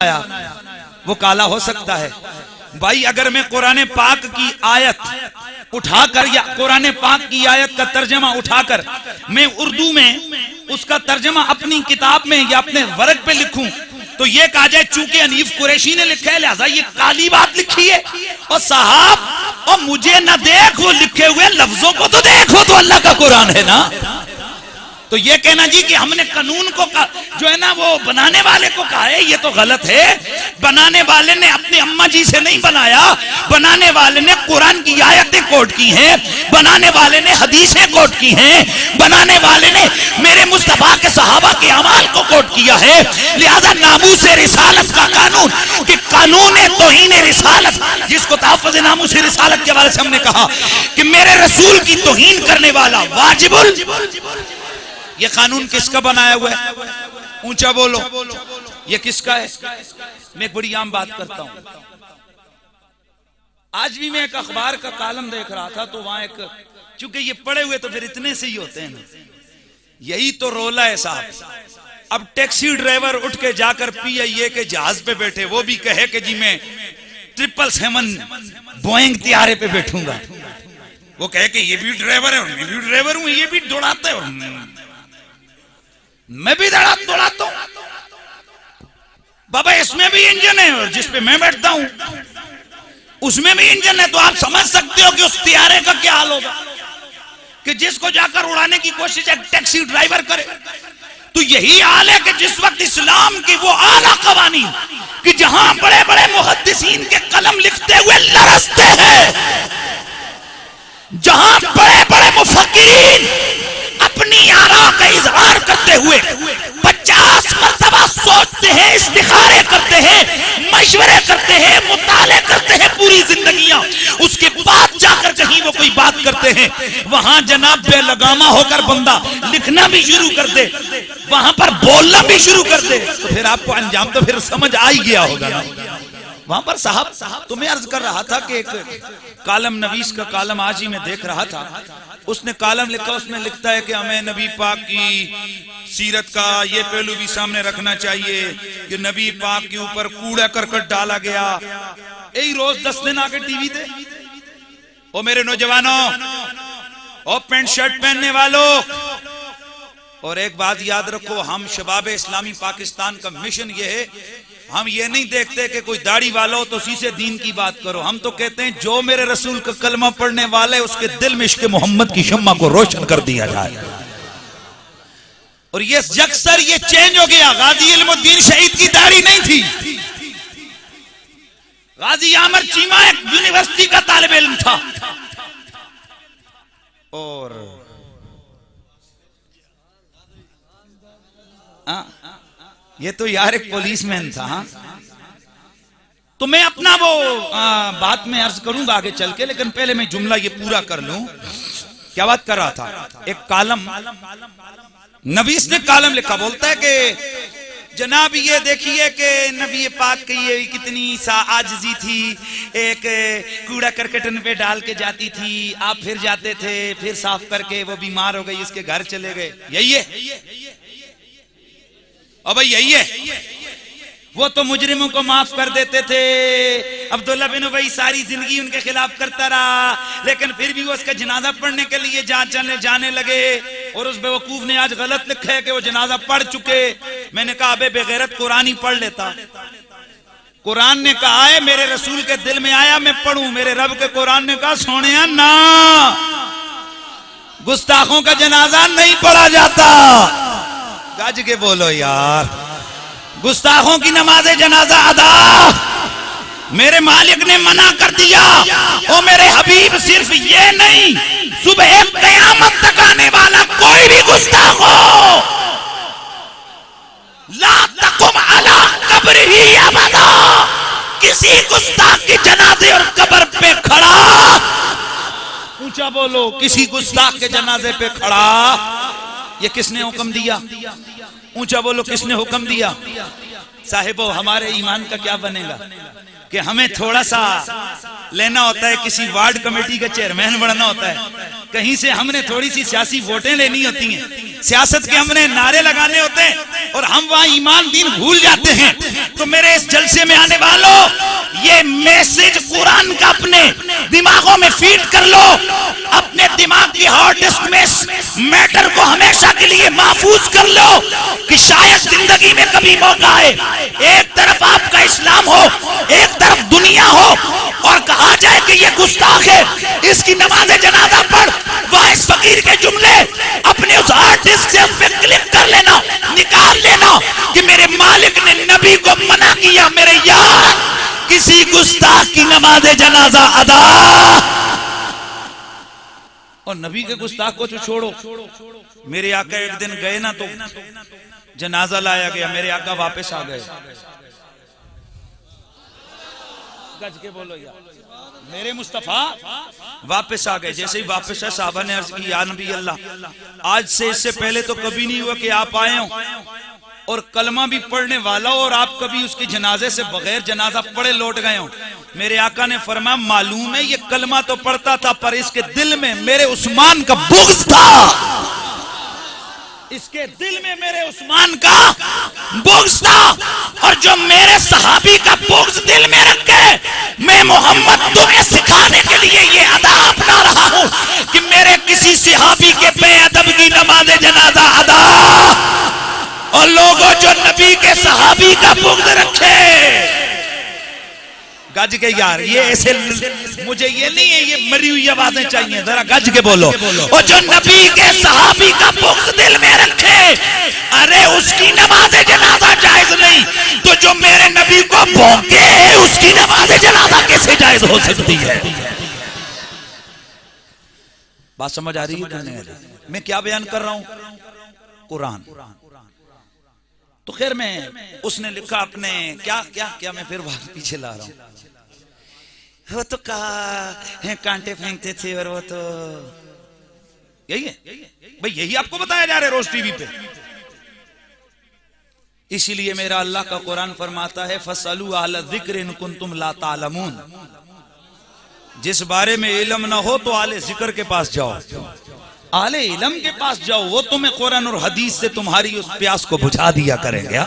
بنایا وہ کالا ہو سکتا ہے؟ بھائی اگر میں قرآن پاک کی آیت اٹھا کر یا قرآن پاک کی آیت کا ترجمہ اٹھا کر میں اردو میں اس کا ترجمہ اپنی کتاب میں یا اپنے ورق پہ لکھوں تو یہ کہا جائے چونکہ انیف قریشی نے لکھا ہے لہذا یہ کالی بات لکھی ہے. اور صاحب اور مجھے نہ دیکھ وہ لکھے ہوئے لفظوں کو تو دیکھو تو اللہ کا قرآن ہے نا. تو یہ کہنا جی کہ ہم نے قانون کو جو ہے نا وہ بنانے والے کو کہا ہے یہ تو غلط ہے. بنانے والے نے اپنی اماں جی سے نہیں بنایا, بنانے والے نے قرآن کی آیتیں کوٹ کی ہیں, بنانے والے نے حدیثیں کوٹ کی ہیں, بنانے والے نے میرے مصطفیٰ کے صحابہ کے اعمال کو کوٹ کیا ہے. لہذا ناموس رسالت کا قانون کہ قانون توہین رسالت جس کو تحفظ ناموس رسالت کے حوالے سے ہم نے کہا کہ میرے رسول کی توہین کرنے والا واجب یہ قانون کس کا بنایا ہوا ہے؟ اونچا بولو یہ کس کا ہے؟ میں ایک بڑی عام بات کرتا ہوں. آج بھی میں ایک اخبار کا کالم دیکھ رہا تھا تو وہاں ایک چونکہ یہ پڑے ہوئے تو پھر اتنے سے ہی ہوتے ہیں نا, یہی تو رولا ہے صاحب. اب ٹیکسی ڈرائیور اٹھ کے جا کر پی آئی اے کے جہاز پہ بیٹھے وہ بھی کہے کہ جی میں 777 بوئنگ طیارے پہ بیٹھوں گا, وہ کہے کہ یہ بھی ڈرائیور ہے اور میں بھی ڈرائیور ہوں, یہ بھی دوڑاتا ہے اور میں بھی دوڑاتا ہوں. بابا اس میں بھی انجن ہے اور جس پہ میں بیٹھتا ہوں اس میں بھی انجن ہے. تو آپ سمجھ سکتے ہو کہ اس طیارے کا کیا حال ہوگا کہ جس کو جا کر اڑانے کی کوشش ایک ٹیکسی ڈرائیور کرے. تو یہی حال ہے کہ جس وقت اسلام کی وہ اعلیٰ قوانین کہ جہاں بڑے بڑے محدثین کے قلم لکھتے ہوئے لرزتے ہیں, جہاں بڑے بڑے مفکرین اپنی آراء کا اظہار کرتے ہوئے 50 مرتبہ سوچتے ہیں, استخارے کرتے ہیں, مشورے کرتے ہیں, مطالعے کرتے ہیں پوری زندگیاں, اس کے بعد جا کر کہیں وہ کوئی بات کرتے ہیں, وہاں جناب بے لگامہ ہو کر بندہ لکھنا بھی شروع کر دے, وہاں پر بولنا بھی شروع کر دے تو پھر آپ کو انجام تو پھر سمجھ آ ہی گیا ہوگا نا. وہاں پر صاحب تمہیں عرض کر رہا تھا کہ ایک کالم نویس کا کالم آج ہی میں دیکھ رہا تھا, اس نے کالم لکھا, اس میں لکھتا ہے کہ ہمیں نبی پاک کی سیرت کا یہ پہلو بھی سامنے رکھنا چاہیے کہ نبی پاک کے اوپر کوڑا کرکٹ ڈالا گیا. یہی روز 10 دن آگے ٹی وی تھے. او میرے نوجوانوں, او پینٹ شرٹ پہننے والوں, اور ایک بات یاد رکھو, ہم شباب اسلامی پاکستان کا مشن یہ ہے, ہم یہ نہیں دیکھتے کہ کوئی داڑھی والا ہو تو اسی سے دین کی بات کرو. ہم تو کہتے ہیں جو میرے رسول کا کلمہ پڑھنے والے اس کے دل میں عشق محمد کی شمع کو روشن کر دیا جائے. اور یہ یکسر یہ چینج ہو گیا. غازی علم الدین شہید کی داڑھی نہیں تھی, غازی عامر چیمہ ایک یونیورسٹی کا طالب علم تھا, اور یہ تو یار ایک پولیس مین تھا. تو میں اپنا وہ بات میں عرض کروں گا آگے چل کے, لیکن پہلے میں جملہ یہ پورا کر لوں. کیا بات کر رہا تھا؟ ایک کالم نویس نے کالم لکھا, بولتا ہے کہ جناب یہ دیکھیے کہ نبی پاک کی یہ کتنی سا عاجزی تھی, ایک کوڑا کرکٹن پہ ڈال کے جاتی تھی, آپ پھر جاتے تھے, پھر صاف کر کے وہ بیمار ہو گئی, اس کے گھر چلے گئے. یہی ہے اور بھائی یہی ہے, وہ تو مجرموں کو معاف کر دیتے تھے. عبداللہ بن ابی ساری زندگی ان کے خلاف کرتا رہا, لیکن پھر بھی وہ اس کا جنازہ پڑھنے کے لیے جانے لگے. اور اس بیوقوف نے آج غلط لکھا ہے کہ وہ جنازہ پڑھ چکے. میں نے کہا ابے بغیرت قرآن ہی پڑھ لیتا. قرآن نے کہا ہے, میرے رسول کے دل میں آیا میں پڑھوں. میرے رب کے قرآن نے کہا سونیا نا, گستاخوں کا جنازہ نہیں پڑھا جاتا. گاج کے بولو یار, گستاخوں کی نماز جنازہ ادا میرے مالک نے منع کر دیا. او میرے حبیب صرف یہ نہیں, صبح قیامت تک آنے والا کوئی بھی گستاخ ہو لا تقم علی قبرہ ابدا, کسی گستاخ کی جنازے اور قبر پہ کھڑا, اونچا بولو, کسی گستاخ کے جنازے پہ کھڑا. یہ کس نے حکم دیا؟ اونچا بولو, کس نے حکم دیا؟ صاحبو ہمارے ایمان کا کیا بنے گا کہ ہمیں تھوڑا سا لینا ہوتا ہے, کسی وارڈ کمیٹی کا چیئرمین بڑھنا ہوتا ہے کہیں سے ہم نے تھوڑی سی سیاسی ووٹیں لینی ہوتی ہیں، سیاست کے ہم نے نعرے لگانے ہوتے ہیں اور ہم وہاں ایمان دین بھول جاتے ہیں. تو میرے اس جلسے میں آنے والوں، یہ میسج قرآن کا اپنے دماغوں میں فیڈ کر لو، اپنے دماغ کی ہارڈ ڈسک میں میٹر کو ہمیشہ کے لیے محفوظ کر لو کہ شاید زندگی میں کبھی موقع آئے ایک طرف آپ کا اسلام ہو، ایک طرف دنیا ہو، اور کہا جائے کہ یہ گستاخ ہے، اس کی نماز جنازہ پڑھ، واعظ فقیر کے جملے اپنے اس ہارڈ ڈسک سے کلک کر لینا، نکال لینا کہ میرے مالک نے نبی کو منع کیا، میرے یار کسی گستاخ کی نماز جنازہ ادا. اور نبی کے گستاخ کو تو چھوڑو، میرے آقا ایک دن گئے نا تو جنازہ لایا گیا، میرے آقا واپس آ گئے. گج کے بولو یا میرے مصطفیٰ واپس آ گئے. جیسے ہی واپس ہے صحابہ نے عرض کی یا نبی اللہ، آج سے اس سے پہلے تو کبھی نہیں ہوا کہ آپ آئے ہوں اور کلمہ بھی پڑھنے والا ہو اور آپ کبھی اس کی جنازے سے بغیر جنازہ پڑھے لوٹ گئے ہوں. میرے آقا نے فرمایا معلوم ہے یہ کلمہ تو پڑھتا تھا پر اس کے دل میں میرے عثمان کا بغض تھا، اس کے دل میں میرے عثمان کا بغض تھا. اور جو میرے صحابی کا بغض دل میں رکھے، میں محمد تمہیں سکھانے کے لیے یہ ادا اپنا رہا ہوں کہ میرے کسی صحابی کے بے ادب کی نماز جنازہ ادا. اور لوگوں جو نبی کے صحابی کا بغض رکھے، گج کے یار یہ ایسے مجھے یہ نہیں ہے، یہ مری ہوئی آوازیں چاہیے، ذرا گج کے بولو. اور جو نبی کے صحابی کا بغض دل میں رکھے، ارے اس کی نماز جنازہ جائز نہیں، تو جو میرے نبی کو بھونکے اس کی نماز جنازہ کیسے جائز ہو سکتی ہے؟ بات سمجھ آ رہی ہے؟ میں کیا بیان کر رہا ہوں؟ قرآن. تو خیر میں اس نے لکھا اپنے کیا میں پھر وقت پیچھے لا رہا ہوں. وہ تو کہا کانٹے پھینکتے تھے اور وہ تو یہی ہے بھئی، یہی آپ کو بتایا جا رہا ہے روز ٹی وی پہ. اسی لیے میرا اللہ کا قرآن فرماتا ہے فَاسْأَلُوا أَهْلَ الذِّكْرِ إِن كُنتُمْ لَا تَعْلَمُونَ. جس بارے میں علم نہ ہو تو اہل ذکر کے پاس جاؤ، اہل علم کے پاس جاؤ، وہ تمہیں قرآن اور حدیث سے تمہاری اس پیاس کو بجھا دیا کریں گے.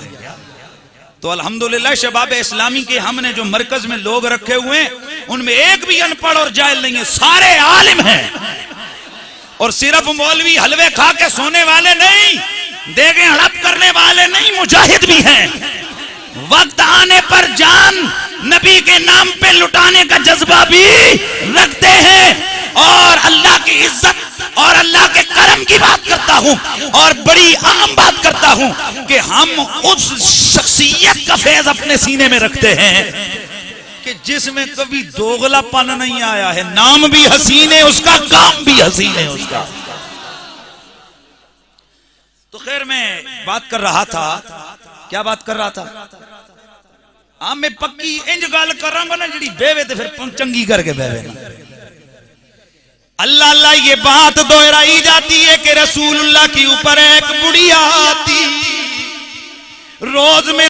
تو الحمدللہ شباب اسلامی کے ہم نے جو مرکز میں لوگ رکھے ہوئے ہیں ان میں ایک بھی ان پڑھ اور جاہل نہیں ہے، سارے عالم ہیں. اور صرف مولوی حلوے کھا کے سونے والے نہیں، دیگیں ہڑپ کرنے والے نہیں، مجاہد بھی ہیں. وقت آنے پر جان نبی کے نام پہ لٹانے کا جذبہ بھی رکھتے ہیں. اور اللہ کی عزت اور اللہ کے کرم کی بات کرتا ہوں اور بڑی اہم بات کرتا ہوں کہ ہم اس شخصیت کا فیض اپنے سینے میں رکھتے ہیں کہ جس میں کبھی دوغلا پن نہیں آیا ہے. نام بھی حسین ہے اس کا، کام بھی حسین ہے اس کا. تو خیر میں بات کر رہا تھا، کیا بات کر رہا تھا؟ میں پکی انج گال کر رہا ہوں نا جڑی بیوے تے پھر چنگی کر کے بیوے نا. اللہ اللہ یہ بات دہرائی جاتی ہے کہ رسول اللہ کے اوپر ایک بڑھیا آتی روز میں